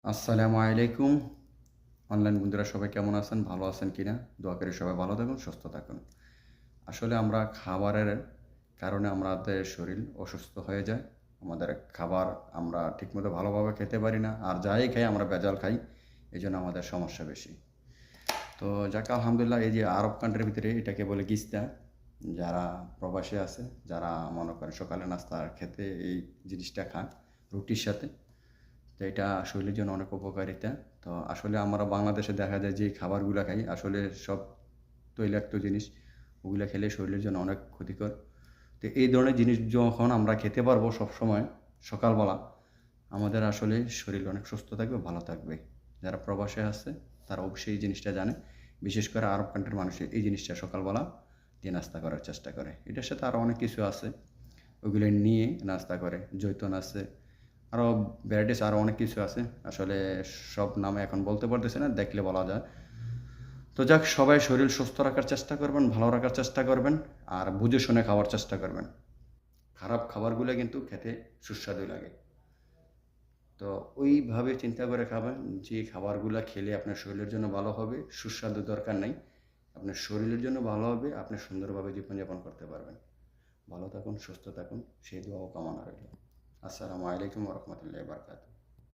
আসসালামু আলাইকুম। অনলাইন বন্ধুরা সবাই কেমন আছেন? ভালো আছেন কিনা? দোয়া করি সবাই ভালো থাকুন, সুস্থ থাকুন। আসলে আমরা খাবারের কারণে আমাদের শরীর অসুস্থ হয়ে যায়। আমাদের খাবার আমরা ঠিকমতো ভালোভাবে খেতে পারি না। আর যাই খাই আমরা ভেজাল খাই। এজন্য আমাদের সমস্যা বেশি। তো যাক আলহামদুলিল্লাহ এই যে আরব কান্ট্রির ভিতরে এটাকে বলে গিস্তা। যারা প্রবাসী আছে, যারা মনে করেন সকালে নাস্তা খেতে এই জিনিসটা খান রুটির সাথে। তো এটা শরীরের জন্য অনেক উপকারিতা। তো আসলে আমরা বাংলাদেশে দেখা যায় যে খাবারগুলা খাই আসলে সব তৈলাক্ত জিনিস। ওগুলা খেলে শরীরের জন্য অনেক ক্ষতিকর। তো এই ধরনের জিনিস যখন আমরা খেতে পারবো সবসময় সকালবেলা, আমাদের আসলে শরীর অনেক সুস্থ থাকবে, ভালো থাকবে। যারা প্রবাসে আছে তারা অবশ্যই এই জিনিসটা জানে। বিশেষ করে আরব কান্ট্রির মানুষ এই জিনিসটা সকালবেলা দিয়ে নাস্তা করার চেষ্টা করে। এটার সাথে আরও অনেক কিছু আছে। ওগুলো নিয়ে নাস্তা করে। জৈতুন আছে, আরও ভ্যারাইটিস আরও অনেক কিছু আছে। আসলে সব নামে এখন বলতে পারতেছি না, দেখলে বলা যায়। তো যাক সবাই শরীর সুস্থ রাখার চেষ্টা করবেন, ভালো রাখার চেষ্টা করবেন, আর বুঝে শুনে খাওয়ার চেষ্টা করবেন। খারাপ খাবারগুলো কিন্তু খেতে সুস্বাদু লাগে। তো ওইভাবে চিন্তা করে খাবেন যে খাবারগুলা খেলে আপনার শরীরের জন্য ভালো হবে, সুস্বাদু দরকার নাই। আপনার শরীরের জন্য ভালো হবে, আপনি সুন্দরভাবে জীবনযাপন করতে পারবেন। ভালো থাকুন, সুস্থ থাকুন, সেই দোয়াও কামনা রইল। আসসালামু আলাইকুম ওয়া রাহমাতুল্লাহি ওয়া বারাকাতুহু।